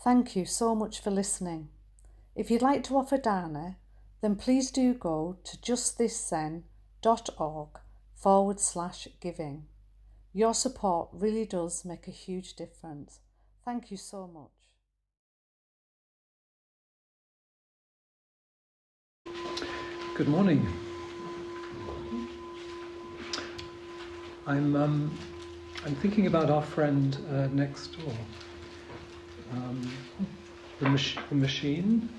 Thank you so much for listening. If you'd like to offer dana, then please do go to justthiszen.org/giving. Your support really does make a huge difference. Thank you so much. Good morning. I'm thinking about our friend next door, the machine,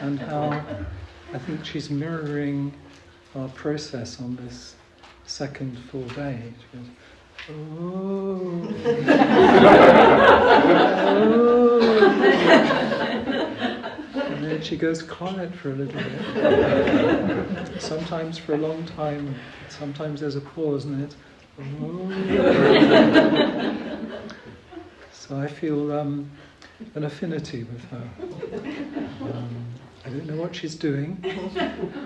and how I think she's mirroring our process on this second full day. She goes, oh, and then she goes quiet for a little bit. Sometimes for a long time. Sometimes there's a pause, and then it's. Oh. So I feel an affinity with her. I don't know what she's doing,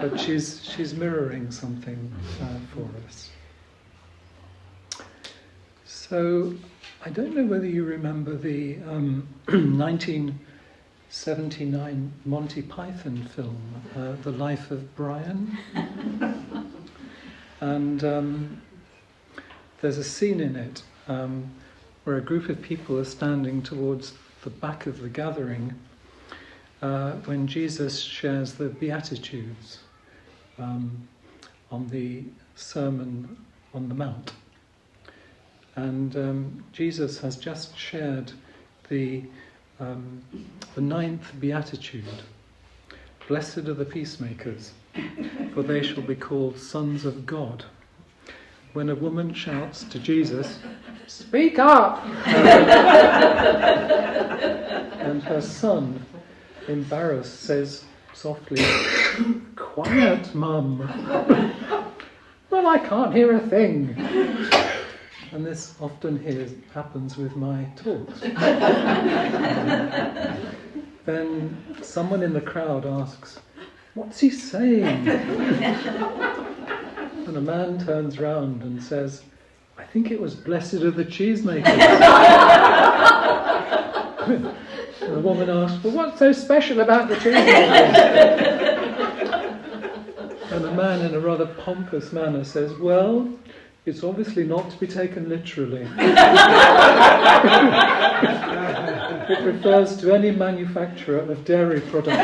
but she's mirroring something for us. So I don't know whether you remember the 1979 Monty Python film, The Life of Brian. And there's a scene in it where a group of people are standing towards the back of the gathering when Jesus shares the Beatitudes on the Sermon on the Mount. And Jesus has just shared the 9th Beatitude. Blessed are the peacemakers, for they shall be called sons of God. When a woman shouts to Jesus, "Speak up!" and her son, embarrassed, says softly, "Quiet, Mum." "Well, I can't hear a thing." And this often happens with my talks. Then someone in the crowd asks, "What's he saying?" And a man turns round and says, "I think it was blessed are the cheesemakers." And the woman asks, "Well, what's so special about the cheesemakers?" And a man in a rather pompous manner says, "Well, it's obviously not to be taken literally. It refers to any manufacturer of dairy products."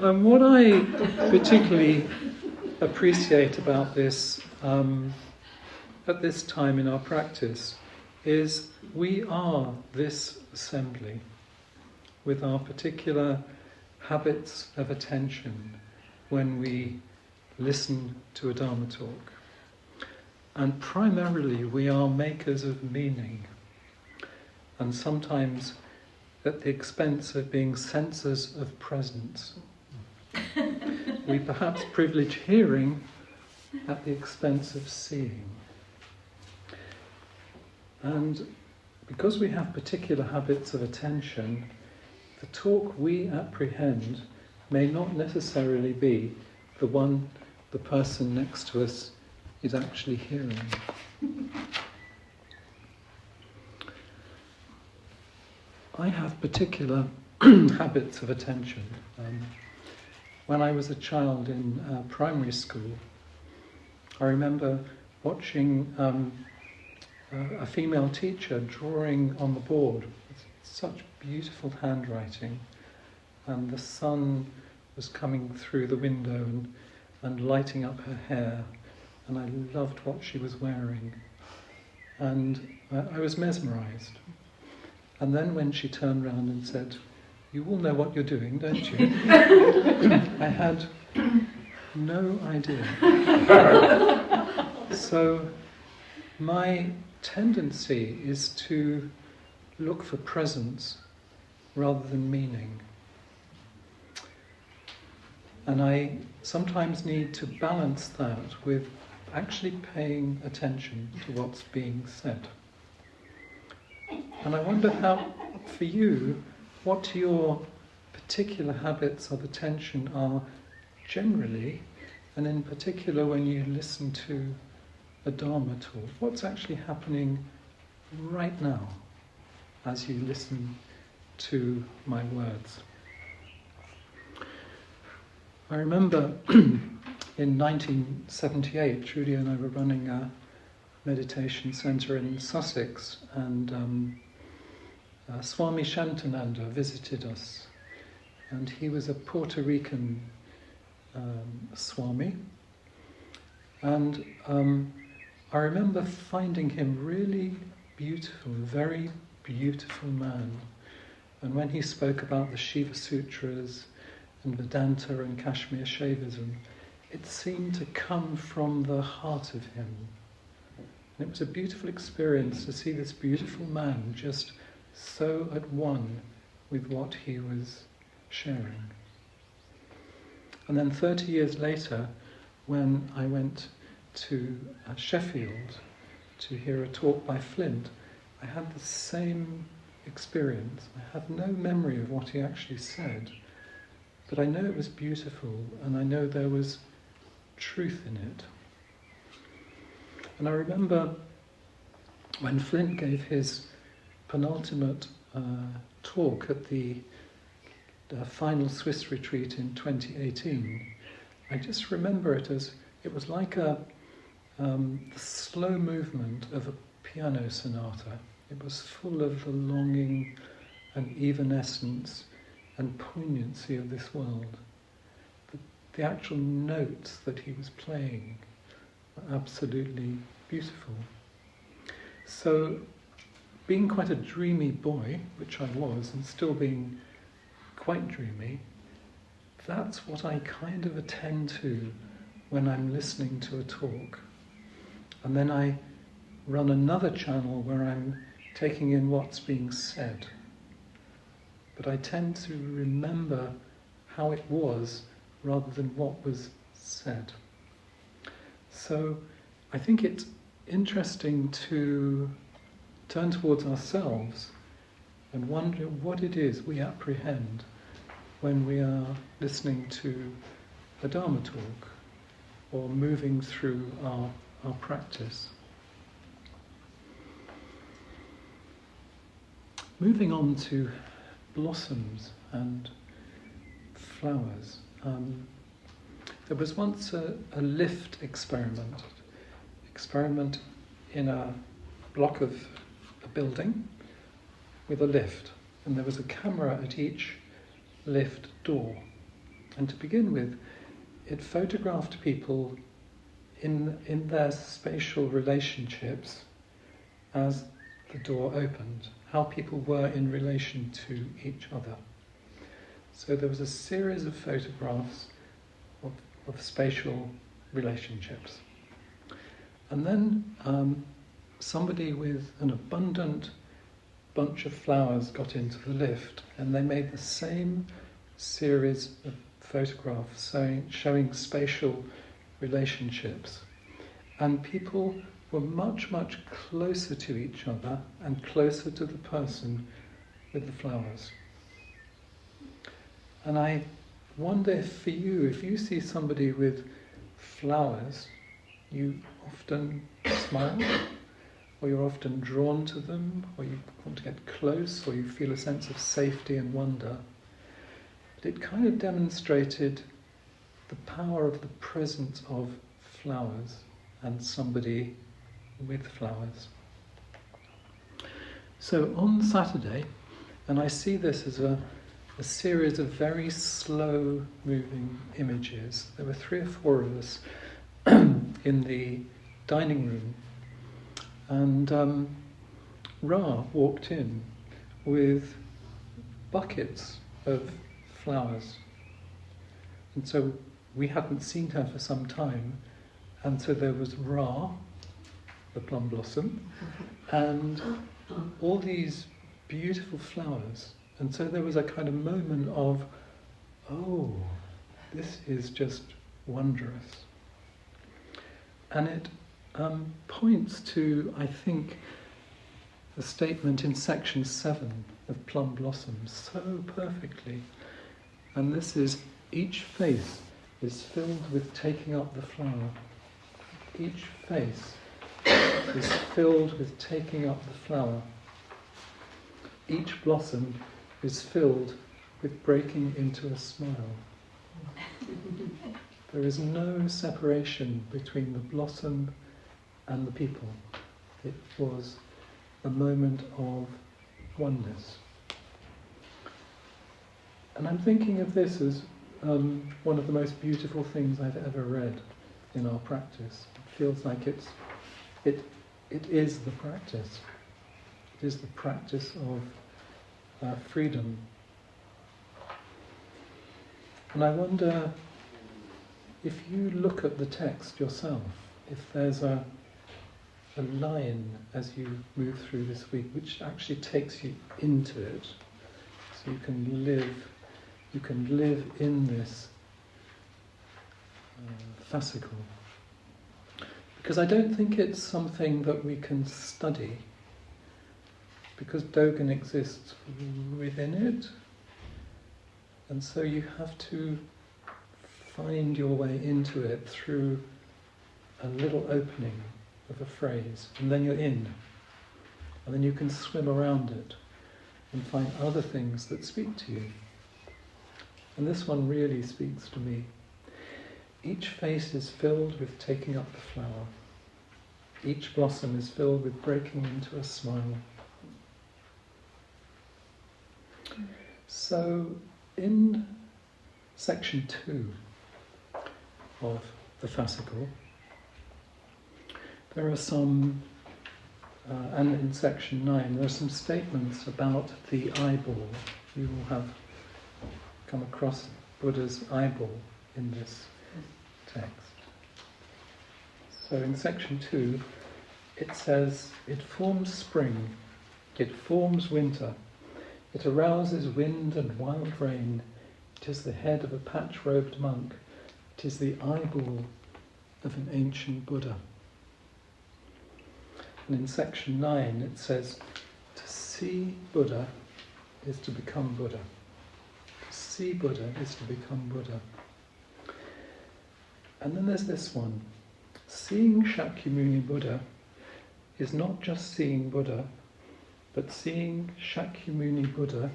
And what I particularly appreciate about this at this time in our practice is we are this assembly with our particular habits of attention when we listen to a Dharma talk. And primarily we are makers of meaning, and sometimes at the expense of being sensors of presence. We perhaps privilege hearing at the expense of seeing. And because we have particular habits of attention, the talk we apprehend may not necessarily be the one the person next to us is actually hearing. I have particular habits of attention. When I was a child in primary school, I remember watching a female teacher drawing on the board with such beautiful handwriting, and the sun was coming through the window and lighting up her hair, and I loved what she was wearing, and I was mesmerised. And then when she turned round and said, "You all know what you're doing, don't you?" I had no idea. So my tendency is to look for presence rather than meaning. And I sometimes need to balance that with actually paying attention to what's being said. And I wonder how, for you, what your particular habits of attention are generally, and in particular when you listen to a Dharma talk? What's actually happening right now as you listen to my words? I remember in 1978, Trudy and I were running a meditation centre in Sussex, and Swami Shantananda visited us, and he was a Puerto Rican Swami, and I remember finding him really beautiful, a very beautiful man. And when he spoke about the Shiva Sutras and Vedanta and Kashmir Shaivism, it seemed to come from the heart of him. And it was a beautiful experience to see this beautiful man just so at one with what he was sharing. And then 30 years later, when I went to Sheffield to hear a talk by Flint, I had the same experience. I have no memory of what he actually said, but I know it was beautiful, and I know there was truth in it. And I remember when Flint gave his penultimate talk at the final Swiss retreat in 2018, I just remember it as, it was like the slow movement of a piano sonata. It was full of the longing and evanescence and poignancy of this world. The actual notes that he was playing were absolutely beautiful. So, being quite a dreamy boy, which I was, and still being quite dreamy, that's what I kind of attend to when I'm listening to a talk. And then I run another channel where I'm taking in what's being said. But I tend to remember how it was rather than what was said. So I think it's interesting to turn towards ourselves and wonder what it is we apprehend when we are listening to a Dharma talk or moving through our practice. Moving on to blossoms and flowers. There was once a lift experiment in a block of a building with a lift, and there was a camera at each lift door. And to begin with, it photographed people in their spatial relationships as the door opened, how people were in relation to each other. So there was a series of photographs of spatial relationships. And then somebody with an abundant bunch of flowers got into the lift, and they made the same series of photographs showing spatial relationships. And people were much, much closer to each other and closer to the person with the flowers. And I wonder if for you, if you see somebody with flowers, you often smile, or you're often drawn to them, or you want to get close, or you feel a sense of safety and wonder. But it kind of demonstrated the power of the presence of flowers and somebody with flowers. So on Saturday, and I see this as a series of very slow moving images. There were 3 or 4 of us in the dining room, and Ra walked in with buckets of flowers. And so we hadn't seen her for some time, and so there was Ra, the plum blossom, and all these beautiful flowers. And so there was a kind of moment of, oh, this is just wondrous. And it points to, I think, the statement in section 7 of Plum Blossoms so perfectly. And this is, each face is filled with taking up the flower. Each face is filled with taking up the flower. Each blossom is filled with breaking into a smile. There is no separation between the blossom and the people. It was a moment of oneness. And I'm thinking of this as one of the most beautiful things I've ever read in our practice. It feels like it is the practice. It is the practice of freedom. And I wonder if you look at the text yourself, if there's a line as you move through this week which actually takes you into it, so you can live in this fascicle. Because I don't think it's something that we can study, because Dogen exists within it, and so you have to find your way into it through a little opening of a phrase, and then you're in, and then you can swim around it and find other things that speak to you. And this one really speaks to me. Each face is filled with taking up the flower. Each blossom is filled with breaking into a smile. So in section 2 of the fascicle, there are some, and in section 9, there are some statements about the eyeball. You will have come across Buddha's eyeball in this text. So in section 2, it says, it forms spring, it forms winter, it arouses wind and wild rain, it is the head of a patch-robed monk, it is the eyeball of an ancient Buddha. And in section 9 it says, to see Buddha is to become Buddha. To see Buddha is to become Buddha. And then there's this one. Seeing Shakyamuni Buddha is not just seeing Buddha, but seeing Shakyamuni Buddha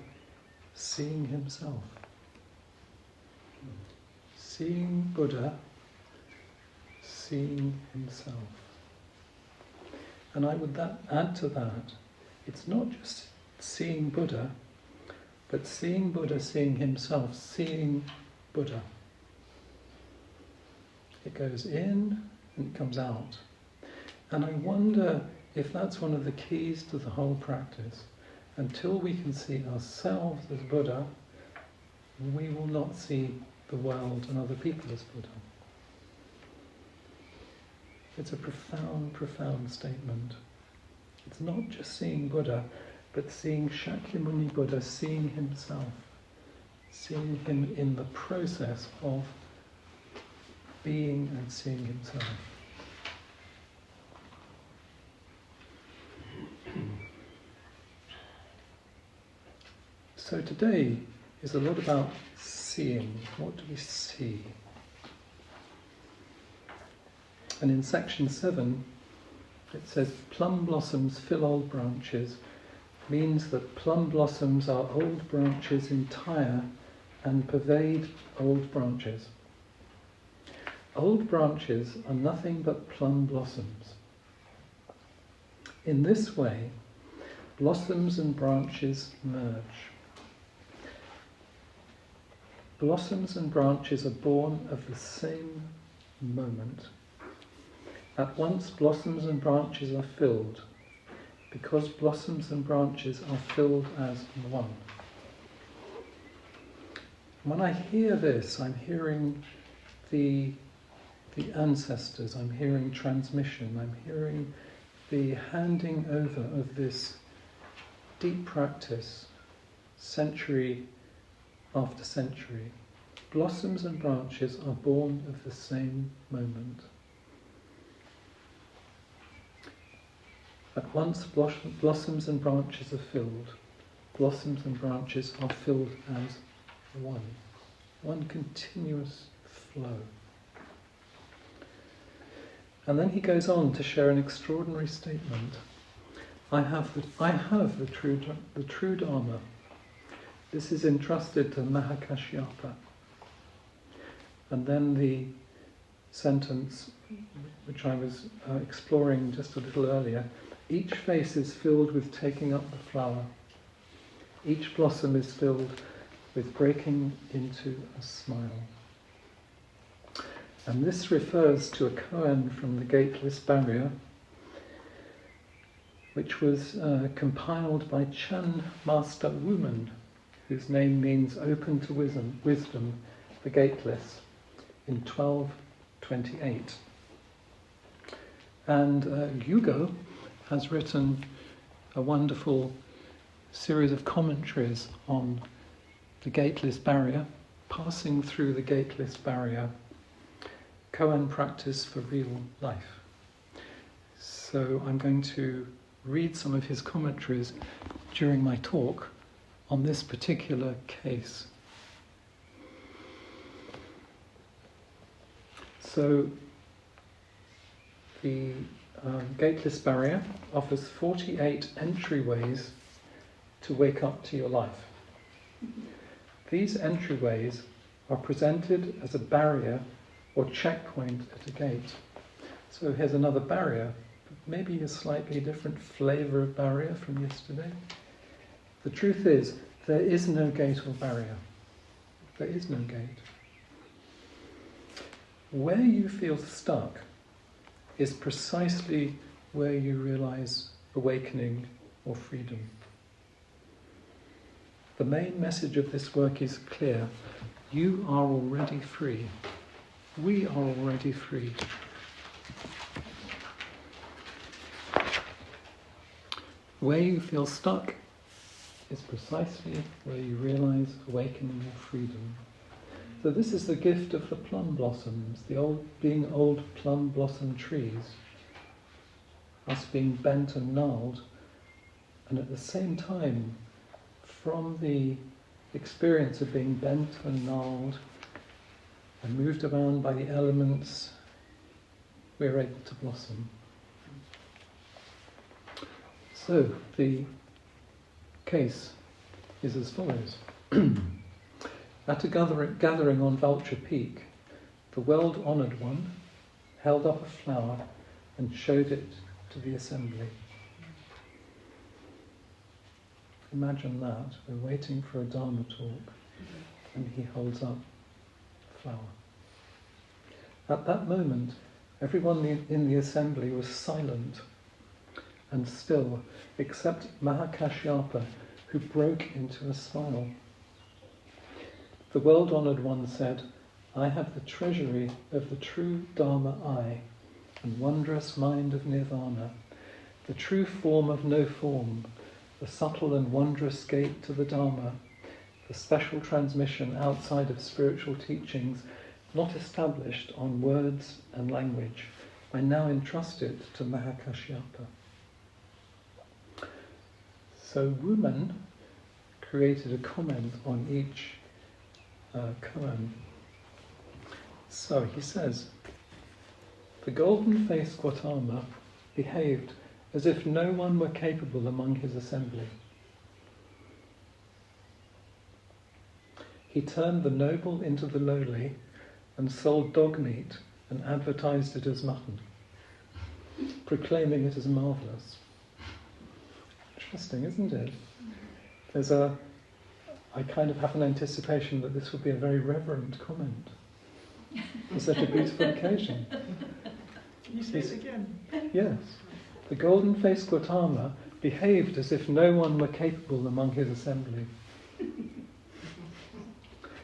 seeing himself. Seeing Buddha seeing himself. And I would add to that, it's not just seeing Buddha, but seeing Buddha seeing himself, seeing Buddha. It goes in and it comes out. And I wonder if that's one of the keys to the whole practice. Until we can see ourselves as Buddha, we will not see the world and other people as Buddha. It's a profound, profound statement. It's not just seeing Buddha, but seeing Shakyamuni Buddha, seeing himself, seeing him in the process of being and seeing himself. So today is a lot about seeing. What do we see? And in section 7, it says, plum blossoms fill old branches, means that plum blossoms are old branches entire and pervade old branches. Old branches are nothing but plum blossoms. In this way, blossoms and branches merge. Blossoms and branches are born of the same moment. At once blossoms and branches are filled, because blossoms and branches are filled as one. When I hear this, I'm hearing the ancestors, I'm hearing transmission, I'm hearing the handing over of this deep practice, century after century. Blossoms and branches are born of the same moment. At once blossoms and branches are filled. Blossoms and branches are filled as one continuous flow. And then he goes on to share an extraordinary statement. I have the true Dharma. This is entrusted to Mahakashyapa. And then the sentence, which I was exploring just a little earlier, each face is filled with taking up the flower. Each blossom is filled with breaking into a smile. And this refers to a koan from the Gateless Barrier, which was compiled by Chan Master Woman, whose name means open to wisdom, the Gateless, in 1228. And Gyugo has written a wonderful series of commentaries on the Gateless Barrier, passing through the Gateless Barrier, koan practice for real life. So I'm going to read some of his commentaries during my talk on this particular case. So the Gateless Barrier offers 48 entryways to wake up to your life. These entryways are presented as a barrier or checkpoint at a gate. So here's another barrier, maybe a slightly different flavour of barrier from yesterday. The truth is, there is no gate or barrier. There is no gate. Where you feel stuck is precisely where you realise awakening or freedom. The main message of this work is clear. You are already free. We are already free. Where you feel stuck is precisely where you realise awakening or freedom. So this is the gift of the plum blossoms, being old plum blossom trees, us being bent and gnarled, and at the same time, from the experience of being bent and gnarled and moved around by the elements, we're able to blossom. So the case is as follows. At a gathering on Vulture Peak, the world-honoured one held up a flower and showed it to the assembly. Imagine that, we're waiting for a Dharma talk, and he holds up a flower. At that moment, everyone in the assembly was silent and still, except Mahakashyapa, who broke into a smile. The world-honoured one said, I have the treasury of the true Dharma I, and wondrous mind of Nirvana, the true form of no form, the subtle and wondrous gate to the Dharma, the special transmission outside of spiritual teachings, not established on words and language. I now entrust it to Mahakashyapa. So Woman created a comment on each koan. So he says, the golden-faced Gautama behaved as if no one were capable among his assembly. He turned the noble into the lowly and sold dog meat and advertised it as mutton, proclaiming it as marvellous. Interesting, isn't it? I kind of have an anticipation that this will be a very reverent comment. It's such a beautiful occasion. Can you say it again? Yes. The golden-faced Gautama behaved as if no one were capable among his assembly.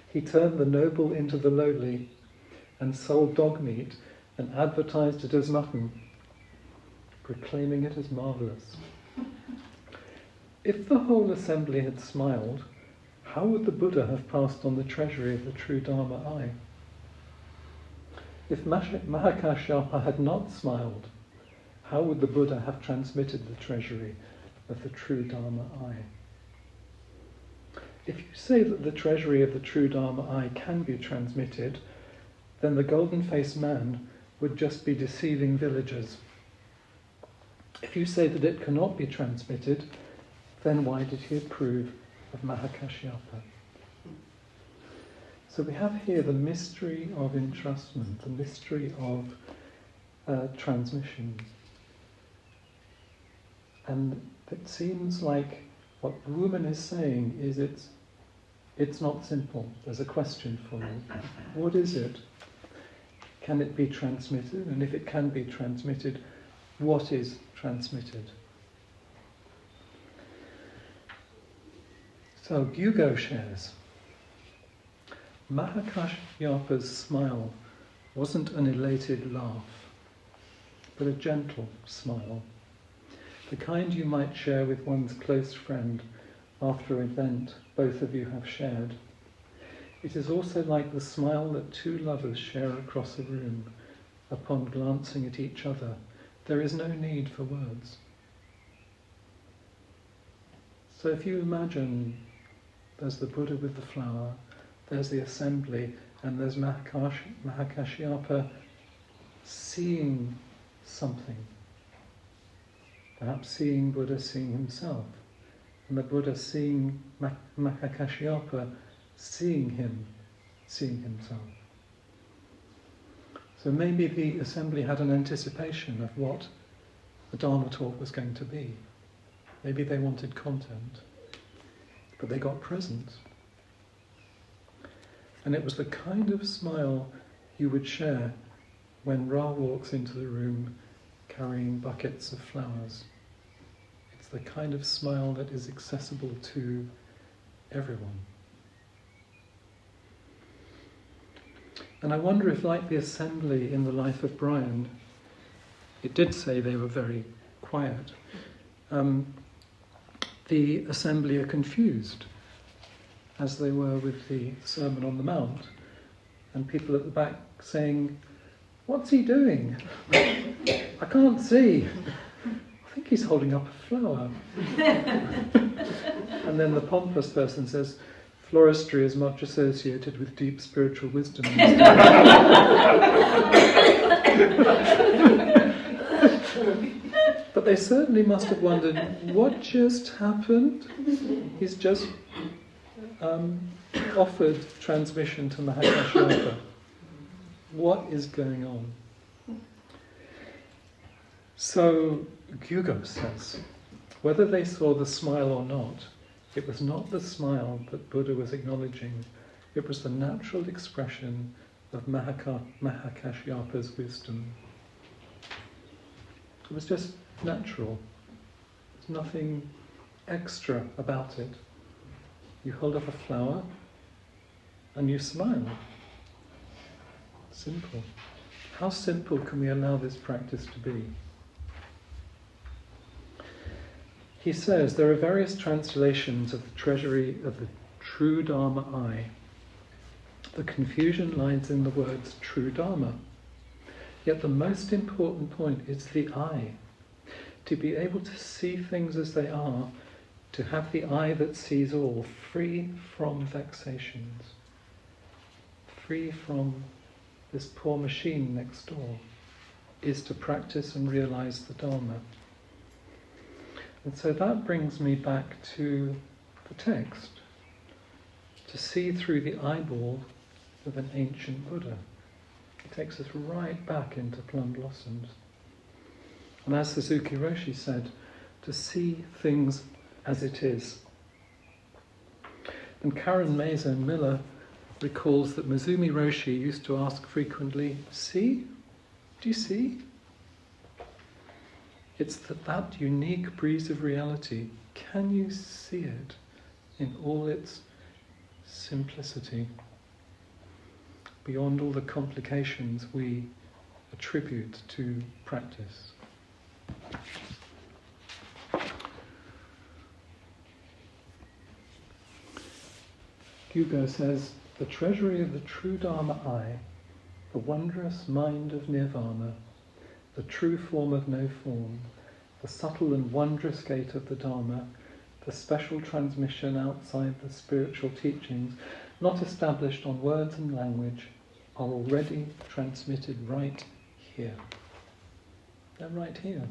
He turned the noble into the lowly and sold dog meat and advertised it as mutton, proclaiming it as marvellous. If the whole assembly had smiled, how would the Buddha have passed on the treasury of the true Dharma I? If Mahakashyapa had not smiled, how would the Buddha have transmitted the treasury of the true Dharma I? If you say that the treasury of the true Dharma I can be transmitted, then the golden-faced man would just be deceiving villagers. If you say that it cannot be transmitted, then why did he approve of Mahakashyapa? So we have here the mystery of entrustment, the mystery of transmission. And it seems like what the woman is saying is it's not simple. There's a question for you. What is it? Can it be transmitted? And if it can be transmitted, what is transmitted? So Gyugo shares, Mahakashyapa's smile wasn't an elated laugh, but a gentle smile, the kind you might share with one's close friend after an event both of you have shared. It is also like the smile that two lovers share across a room upon glancing at each other. There is no need for words. So if you imagine there's the Buddha with the flower, there's the assembly, and there's Mahakashyapa seeing something. Perhaps seeing Buddha seeing himself, and the Buddha seeing Mahakashyapa seeing him, seeing himself. So maybe the assembly had an anticipation of what the Dharma talk was going to be. Maybe they wanted content, but they got presents. And it was the kind of smile you would share when Ra walks into the room carrying buckets of flowers. It's the kind of smile that is accessible to everyone. And I wonder if, like the assembly in the life of Brian, it did say they were very quiet. The assembly are confused, as they were with the Sermon on the Mount, and people at the back saying, "What's he doing? I can't see. I think he's holding up a flower." And then the pompous person says, "Floristry is much associated with deep spiritual wisdom." But they certainly must have wondered, what just happened? He's just offered transmission to Mahakashyapa. What is going on? So Gyugo says, whether they saw the smile or not, it was not the smile that Buddha was acknowledging, it was the natural expression of Mahakashyapa's wisdom. It was just natural. There's nothing extra about it. You hold up a flower and you smile. Simple. How simple can we allow this practice to be? He says there are various translations of the treasury of the true Dharma eye. The confusion lies in the words true Dharma. Yet the most important point is the eye. To be able to see things as they are, to have the eye that sees all, free from vexations, free from this poor machine next door, is to practice and realize the Dharma. And so that brings me back to the text, to see through the eyeball of an ancient Buddha. It takes us right back into Plum Blossoms. And as Suzuki Roshi said, to see things as it is. And Karen Mason Miller recalls that Mizumi Roshi used to ask frequently, "See? Do you see?" It's that unique breeze of reality. Can you see it in all its simplicity, beyond all the complications we attribute to practice? Gyugo says, the treasury of the true Dharma eye, the wondrous mind of nirvana, the true form of no form, the subtle and wondrous gate of the Dharma, the special transmission outside the spiritual teachings, not established on words and language, are already transmitted right here. They're right here.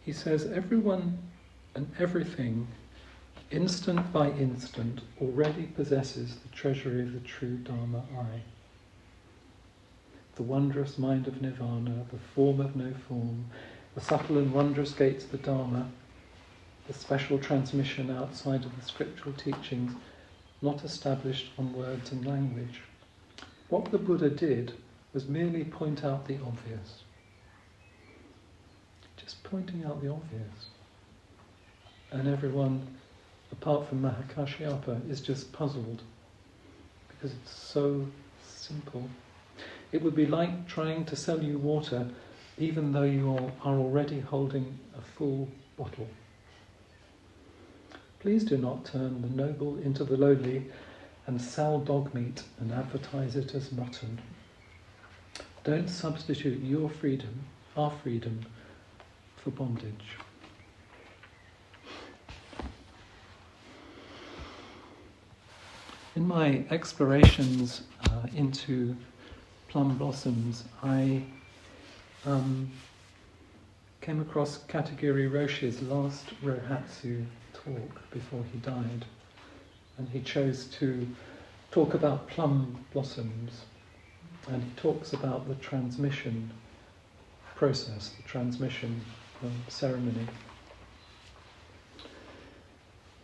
He says, everyone and everything, instant by instant, already possesses the treasury of the true Dharma I. The wondrous mind of Nirvana, the form of no form, the subtle and wondrous gates of the Dharma, the special transmission outside of the scriptural teachings, not established on words and language. What the Buddha did was merely point out the obvious. Just pointing out the obvious. And everyone, apart from Mahakashyapa, is just puzzled because it's so simple. It would be like trying to sell you water even though you are already holding a full bottle. Please do not turn the noble into the lowly and sell dog meat and advertise it as mutton. Don't substitute your freedom, our freedom, for bondage. In my explorations into plum blossoms, I came across Katagiri Roshi's last Rohatsu talk before he died, and he chose to talk about plum blossoms, and he talks about the transmission process, the transmission ceremony.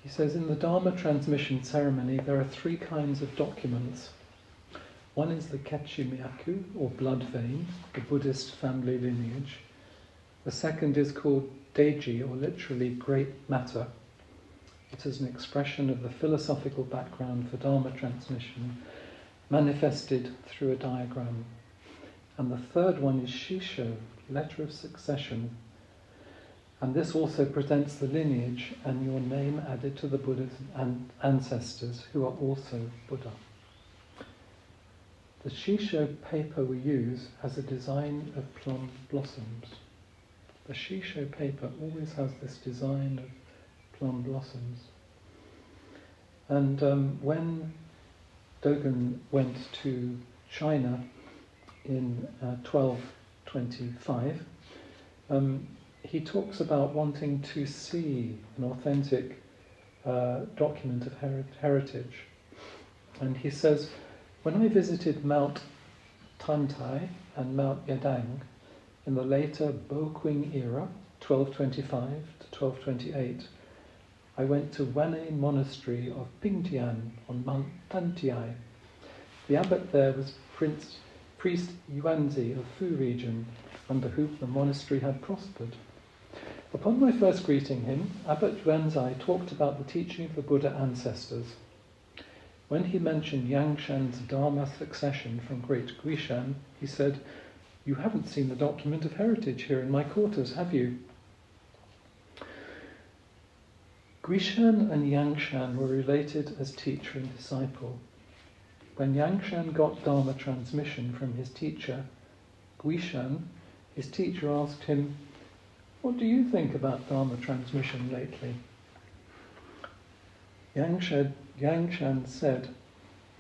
He says, in the Dharma transmission ceremony there are three kinds of documents. One is the Kechimyaku, or blood vein, the Buddhist family lineage. The second is called Deji, or literally great matter. It is an expression of the philosophical background for Dharma transmission, manifested through a diagram. And the third one is Shisho, letter of succession. And this also presents the lineage and your name added to the Buddha's ancestors, who are also Buddha. The Shisho paper we use has a design of plum blossoms. The Shisho paper always has this design of plum blossoms. And when Dogen went to China in 1225, he talks about wanting to see an authentic document of heritage. And he says, when I visited Mount Tantai and Mount Yadang in the later Boqing era, 1225 to 1228, I went to Wane Monastery of Pingtian on Mount Tantiai. The abbot there was priest Yuanzi of Fu region, under whom the monastery had prospered. Upon my first greeting him, Abbot Yuanzai talked about the teaching of the Buddha ancestors. When he mentioned Yangshan's Dharma succession from great Guishan, he said, "You haven't seen the document of heritage here in my quarters, have you?" Guishan and Yangshan were related as teacher and disciple. When Yangshan got Dharma transmission from his teacher, Guishan, his teacher asked him, "What do you think about Dharma transmission lately?" Yangshan said,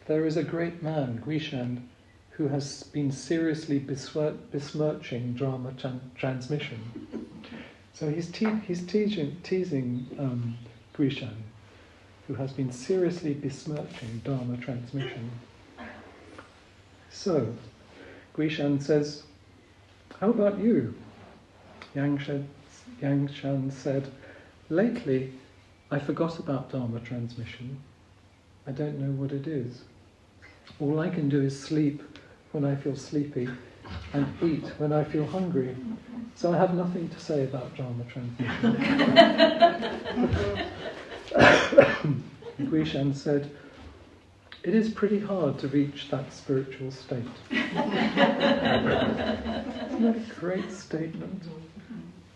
"There is a great man, Guishan, who has been seriously besmirching Dharma transmission." So he's teasing Guishan, who has been seriously besmirching Dharma transmission. So Guishan says, "How about you?" Yangshan said, "Lately I forgot about Dharma transmission. I don't know what it is. All I can do is sleep when I feel sleepy and eat when I feel hungry. So I have nothing to say about Dharma transmission." Guishan said, "It is pretty hard to reach that spiritual state." Isn't that a great statement?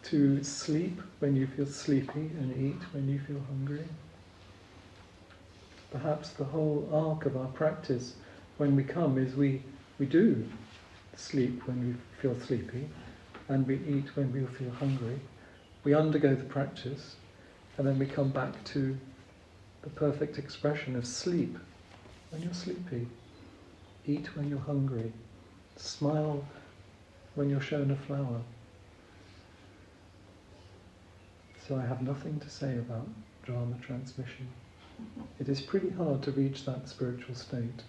To sleep when you feel sleepy and eat when you feel hungry. Perhaps the whole arc of our practice when we come is we do sleep when we feel sleepy and we eat when we feel hungry. We undergo the practice And then we come back to the perfect expression of sleep when you're sleepy, eat when you're hungry, smile when you're shown a flower. So I have nothing to say about drama transmission. It is pretty hard to reach that spiritual state.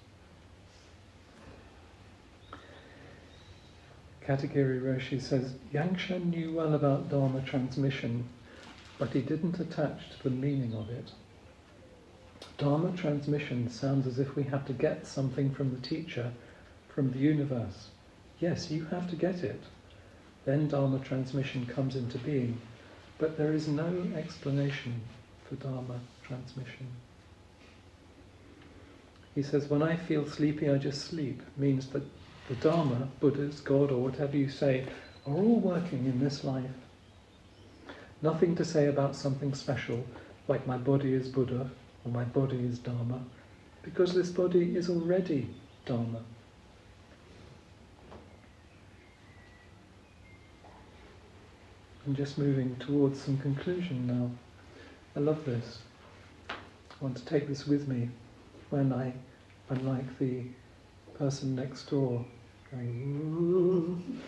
Katagiri Roshi says, Yangshan knew well about Dharma transmission, but he didn't attach to the meaning of it. Dharma transmission sounds as if we have to get something from the teacher, from the universe. Yes, you have to get it. Then Dharma transmission comes into being. But there is no explanation for Dharma transmission. He says, when I feel sleepy, I just sleep. Means that the Dharma, Buddhas, God, or whatever you say, are all working in this life. Nothing to say about something special, like my body is Buddha, or my body is Dharma, because this body is already Dharma. I'm just moving towards some conclusion now. I love this. I want to take this with me when I'm like the person next door going,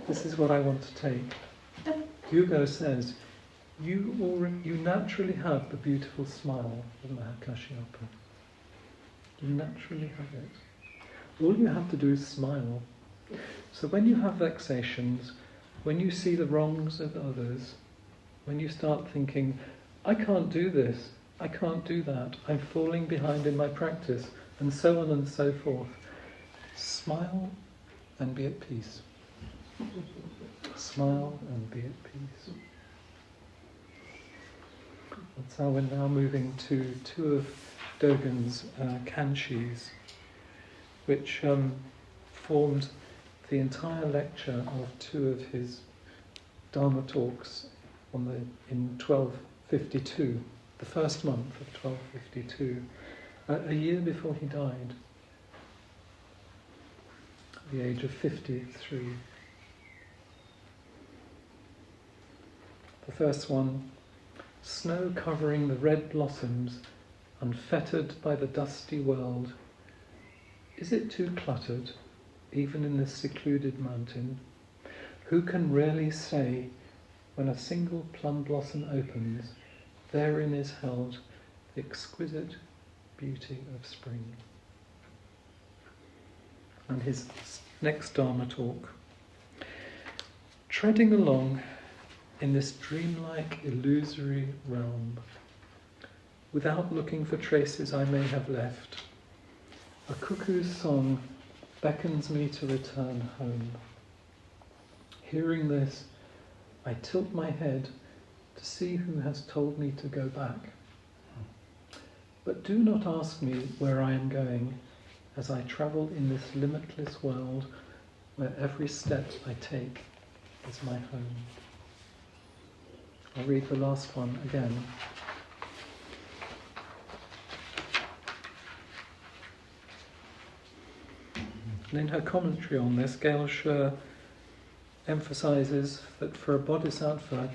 this is what I want to take. Hugo says, you naturally have the beautiful smile of Mahakashyapa. You naturally have it. All you have to do is smile. So when you have vexations, when you see the wrongs of others, when you start thinking, I can't do this, I can't do that, I'm falling behind in my practice, and so on and so forth, smile and be at peace. Smile and be at peace. That's how we're now moving to two of Dogen's kanshis, which formed the entire lecture of two of his Dharma talks in 1252, the first month of 1252, a year before he died, at the age of 53. The first one, snow covering the red blossoms, unfettered by the dusty world. Is it too cluttered, even in this secluded mountain? Who can really say, when a single plum blossom opens, therein is held the exquisite beauty of spring? And his next Dharma talk, treading along in this dreamlike, illusory realm, without looking for traces I may have left, a cuckoo's song beckons me to return home. Hearing this, I tilt my head to see who has told me to go back. But do not ask me where I am going, as I travel in this limitless world where every step I take is my home. I'll read the last one again. And in her commentary on this, Gail Scher emphasizes that for a bodhisattva,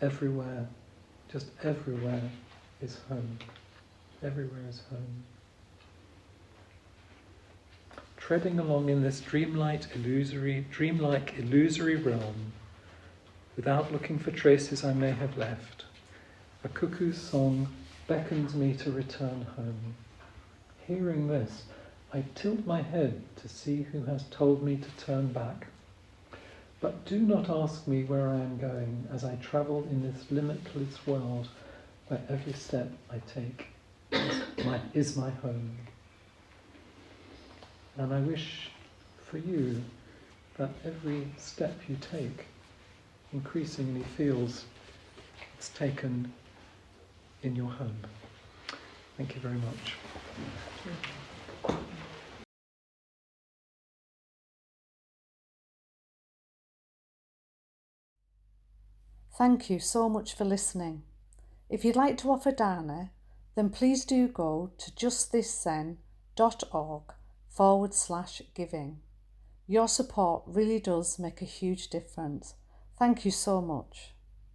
everywhere, just everywhere, is home. Everywhere is home. Treading along in this dreamlike, illusory realm, without looking for traces I may have left, a cuckoo's song beckons me to return home. Hearing this, I tilt my head to see who has told me to turn back. But do not ask me where I am going, as I travel in this limitless world where every step I take is my home. And I wish for you that every step you take increasingly feels it's taken in your home. Thank you very much. Thank you so much for listening. If you'd like to offer dana, then please do go to justthiszen.org/giving. Your support really does make a huge difference. Thank you so much.